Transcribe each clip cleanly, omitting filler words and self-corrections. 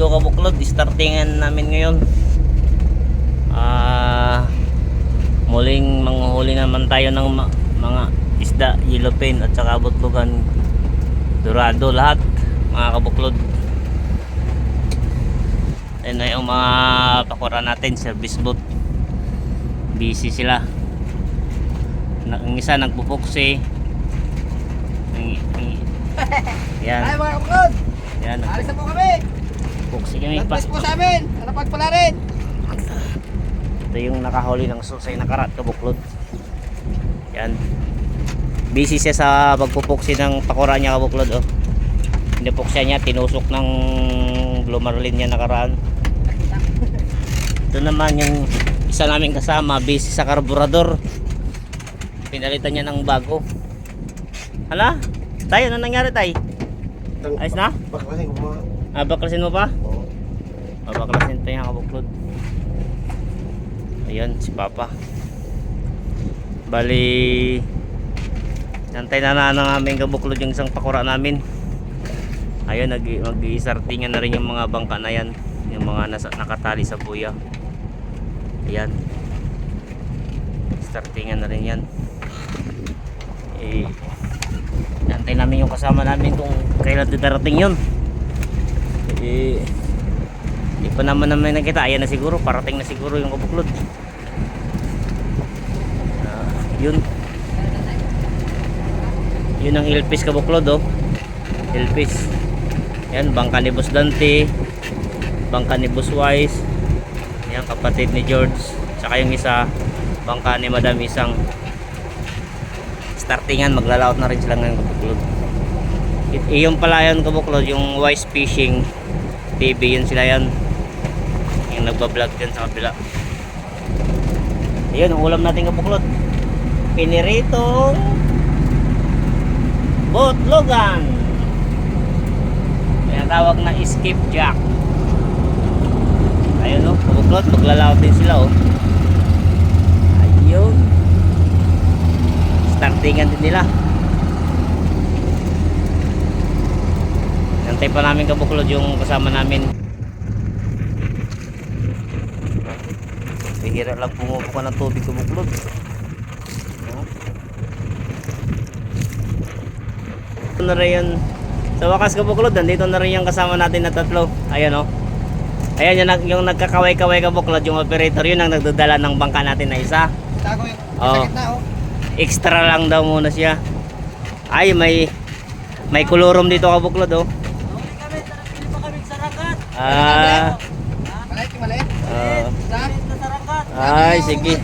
linggo kabuklod, startingan namin ngayon. Muling manghuli naman tayo ng mga isda, yellowfin at saka butlugan, dorado, lahat mga kabuklod. Ayun na yung mga pakura natin, service boat, busy sila. Ang isa nagpupuksi. Yan. Ay mga kabuklod, Yan, alis na po kami. nagpupuksi kami pa. Nag-bless po sa amin, napagpala rin. Ito yung nakahuli ng susay na karat kabuklod. Yan. Busy siya sa pagpupuksi ng pakura niya kabuklod. Oh. Pinupuksya niya, tinusok ng Blue Marlin niya nakaraan. Ito naman yung isa namin kasama, busy sa karburador. Pinalitan niya ng bago. Hala? Tayo, ano nangyari tay? Ayos na? Baklasin ko mga. Baklasin mo pa? Oo. Baklasin pa yung kabuklod. Ayan, si Papa. Bali, nantay na ng aming kabuklod yung isang pakura namin. Ayun, mag-iisartingan na rin yung mga bangka na yan, yung mga nakatali sa buya. Ayan, startingan na rin yan. Nantay namin yung kasama namin kung kailan darating yun. Di pa naman nakita. Ayan na siguro, parating na siguro yung kabuklod. Yun ang Ilpis kabuklod, oh. Ilpis. Yan, bangka ni Boss Dante, bangka ni Boss Wise. Yan, kapatid ni George. Saka yung isa, bangka ni Madam Isang. Startingan, maglalaot na rin sila ngayon kabuklod. Yung pala yan kabuklod, yung Wise Fishing TV, yun sila yan. Yung nagbablog dyan sa kabila. Ayun, ang ulam natin kabuklod, piniritong butlugan. Kaya tawag na skipjack. Ayun, oh, kabuklod, maglalaot din sila, oh. Ayun, startingan din nila. Nantay pa namin kabuklod yung kasama namin. Bihira lang pumupuka ng tubig kabuklod. Ito na rin yun. Sa wakas kabuklod, nandito na rin yung kasama natin na tatlo. Ayan, oh. Ayan yung nagkakaway-kaway kabuklod, yung operator, yun ang nagdadala ng bangka natin na isa. Tago yung Oh. sakit na, oh. Extra lang daw muna siya. Ay, may kolorom dito kabuklod, oh. Maliit. Ay, sige.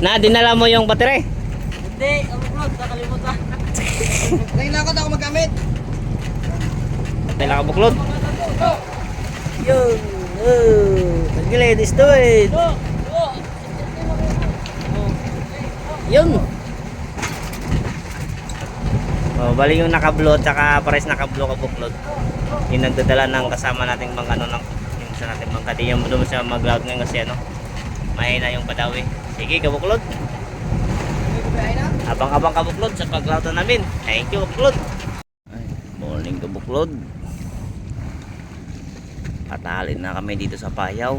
Na, dinala mo yung batere? Hindi, kabuklod, nakalimutan. Ngayon lang ako magamit. Tela kabuklod. Yun. Pag-gilid, do it. Yun. Bali yung nakablo at saka pares nakablo kabuklod. Yung nagdadala ng kasama nating mga ano, yung isa nating mga kadi, yung doon siya mag-loud ngayon kasi ano, mahina yung padawi. Sige kabuklod, abang-abang kabuklod sa pag-loud namin. Thank you kabuklod. Morning kabuklod, patalin na kami dito sa Payaw.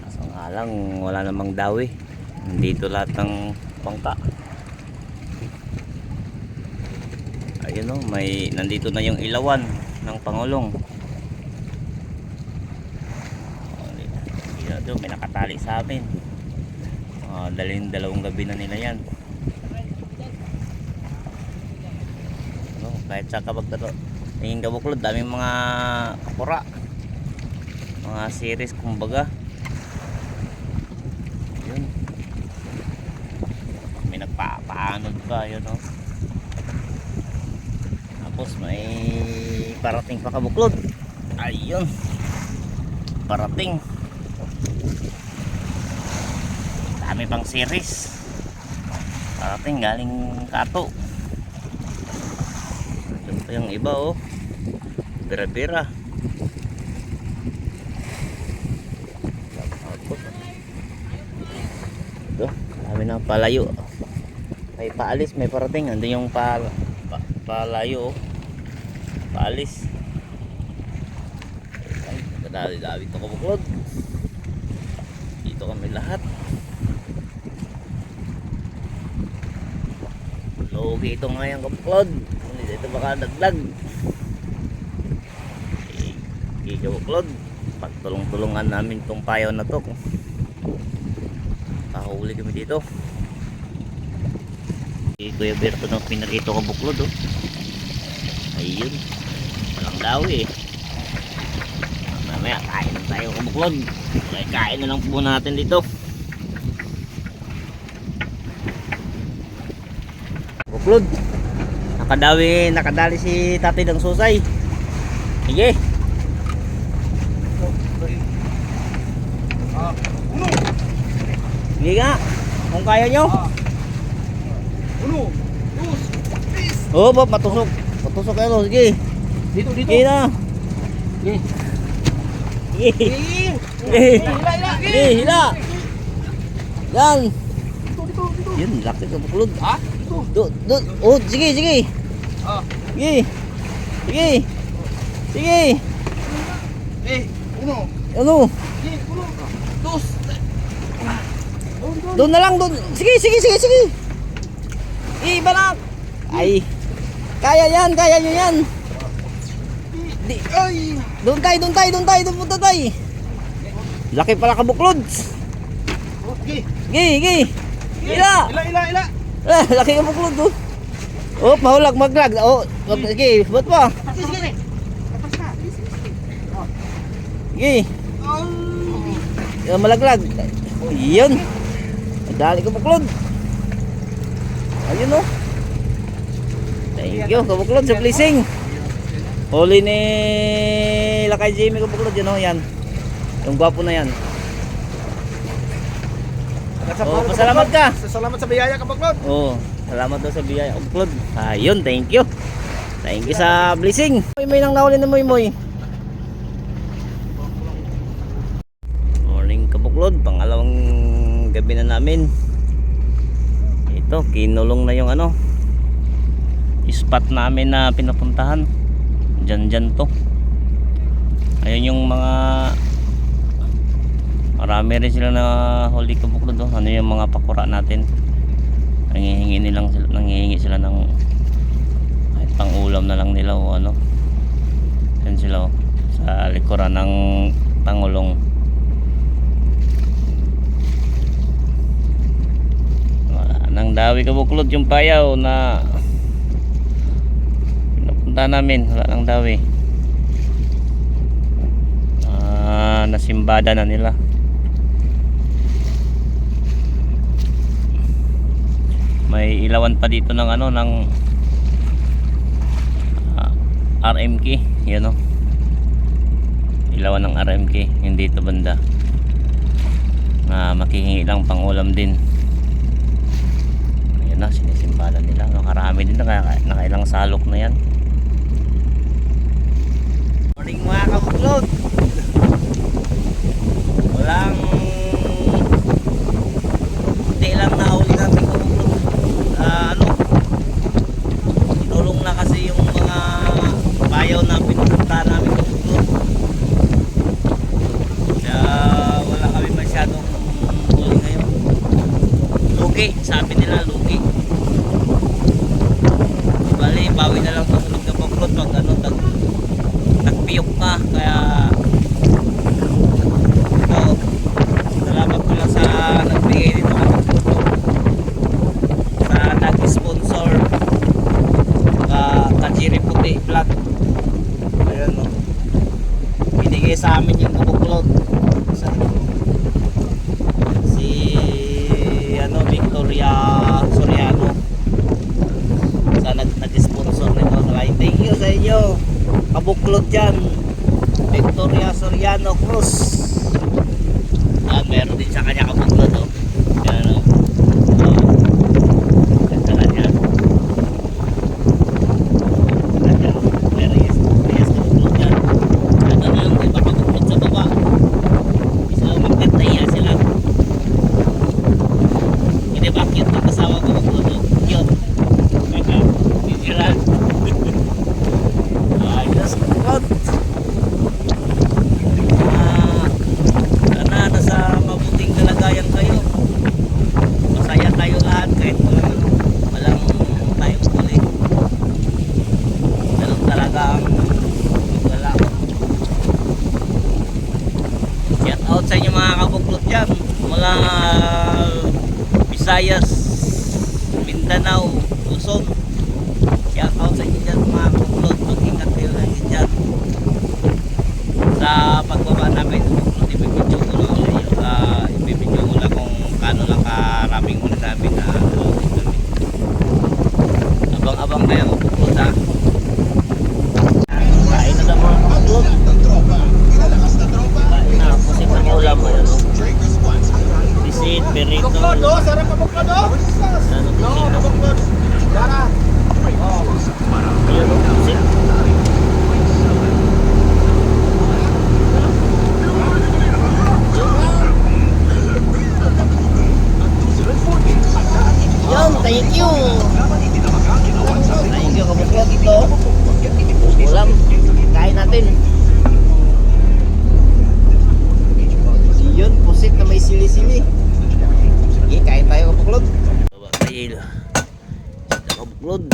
Kaso nga lang wala namang dawi, nandito lahat ng bangka. Ayun, oh, nandito na yung ilawan ng Pangulong. Doon may nakatali sa amin. Dalawang gabi na nila yan. Kahit sa kabagdaro, tingin kabuklod, daming mga kapura, mga series kumbaga. Yun, may nagpapaanod pa, yun, oh. Tapos may parating pa kabuklod. Ayun, parating. Dami pang series. Parating galing Kato. Ito pa yung iba, oh. Bira-bira. Ito, dami na palayo. May paalis, may parating. Andun yung palayo, oh. Paalis. Dali-dali ito kabuklod. Dito kami lahat. Logi ito ngayon kabuklod. Hindi dito baka dagdag. Okay kabuklod. Pagtulong-tulungan namin itong payaw na to. Pahuli kami dito. Kuya Berto ng pinarito kabuklod oh. Ayun. Walang dawi eh. Mamaya kain lang tayo kabuklod. Kain na lang po natin dito. Kabuklod. Nakadali si tatay ng susay. Sige. Uno! Sige nga. Kung kaya nyo. Uno! Dos! Tres! Oo, Bob, matusok. Matusok kayo. Sige. Dito, dito! Sige na. Sige! Sige. Sige. Sige, hila. Yan. Dito, dito, dito! Yun, laki kabuklod. Ha? Dito! Oh, sige, sige. Ah! Sige. Sige. Sige. Uno! Ano? Sige! Uno! Dos! Doon na lang, doon. Sige, sige, sige, sige. Iba na. Ay. Kaya yan, kaya nyo yan. Di. Ay! Doon tayo, doon tayo, doon tayo, doon punta tayo. Laki pala kabuklod. Sige! Sige, sige. Hila. Ila! Laki kabuklod, oh. Oh, mahulag, maglag. Oh, sige, buat pa. Sige, sige! Tapos na! Sige. Malaglag. Yun. Dali kabuklod. Ayun oh. Thank you kabuklod sa blessing. Huli ni Lakay Jimmy kabuklod yun oh, yan. Yung gwapo na yan. Oh, pasalamat ka. Salamat sa biyaya kabaklod. Oh, salamat daw sa biyaya kabuklod. Ayun, thank you. Thank you sa blessing. May nang nahuli na moy. Morning kabuklod, pangalawang gabi na namin. Ito, kinulong na yung ano spot namin na pinapuntahan. Diyan to. Ayun yung mga marami rin sila na huli kabuklod oh. Ano yung mga pakura natin. Nanghihingi sila ng kahit pang ulam na lang nila o ano. Yan sila oh, sa likuran ng Pangulong. Nang dawi kabuklod yung payaw na pinapunta namin, wala nang dawi. Nasimbada na nila. May ilawan pa dito ng ano ng RMK, yan oh. Ilawan ng RMK, hindi dito banda. Makihingi lang pang ulam din. Na sinisimbalan nila, nakarami din, nakailang salok na yan. Morning mga kabuklod. Walang hindi lang nahuli namin kabuklod. Tinulong na kasi yung mga bayaw na pinupunta namin kabuklod. Kaya wala kami masyadong huli ngayon. Lugi, sabi nila lugi. Bali, bawi na lang sa sulog na kabuklod pag ano, nagpiyok ka. Kaya ito, salamat pala sa nagbigay dito sa nag-sponsor Kajiri Puti Vlog. Ayan no, binigay sa amin yung kabuklod si ano, Victoria Soriano sa nag-sponsor nito. Thank you sa inyo kabuklod dyan, Victoria Soriano Cruz. Meron din sa kanya kabuklod oh. Yan oh. Ganda kanya. Pero yes kabuklod yan. Ano na yung iba kabuklod sa baba. Isa lang magkantaya sila. Hindi ba cute yung kasama kabuklod oh. Cute. Sisiran. Ayos kabuklod. Visayas, Mindanao, Luzon. Shout out sa inyo dyan mga kabuklod. Mag-ingat kayo lang yun dyan. Sa pagbaba namin, ibibidyo ko lang ulit. Ibibidyo ko lang kung kano lang karaming ulit namin na loading namin. Abang-abang kayo kabuklod ha. Kain na daw mga kabuklod. Kain na, pusit ng ulam mo yan. Bisit, perito. Kabuklod, oh. Sarap kabuklod, oh. Ano, No, pusit. kabuklod. Dara. Oh. Ayun, pusit. Yan, thank you. Thank you, kabuklod ito. Ulam, kain natin. Yun, pusit na may sili-sili. Sige, kain tayo kabuklod. Baba tayo. Kabuklod.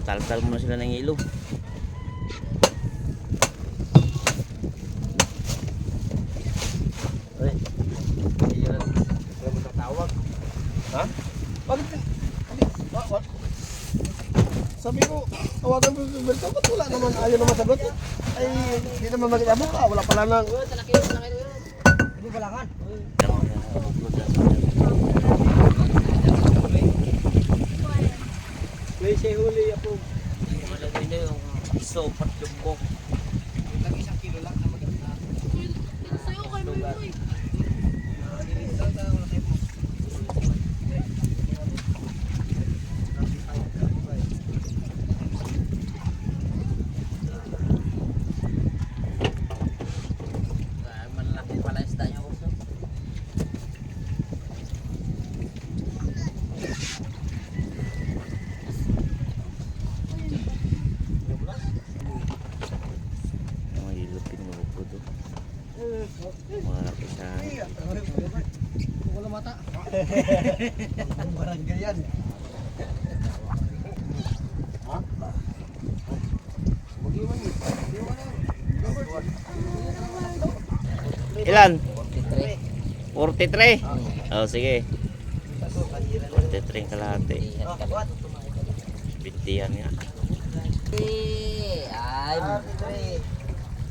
Tal-tal muna sila ng ilo. Uy. Ha? Bakit? What? Sabi ko, tawagan mo si Berto, ba't wala naman, ayaw naman sagot? Ay, hindi naman mag-amo ka, wala pala nang... Hindi balangan. May siya huli ako. Malagay na yung iso, patlumbo. Isang kilo lang na maganda. Malaki pala isda niya ko. Mga ilupin mo po ito. Mga isa. Wala mata. Ang barangay yan. Ha? Ilan? 43. 43? Oh, sige. 43 ang kalahati. 50 yan nga. Ay,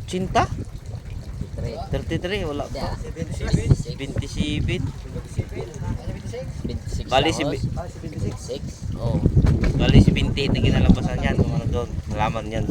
Cinta? 33. 33? Wala pa. 27. 27? 26. Bali si... 26. Oh. Bali si 28 na ginalabasan yan. Kung ano doon. Malaman yan.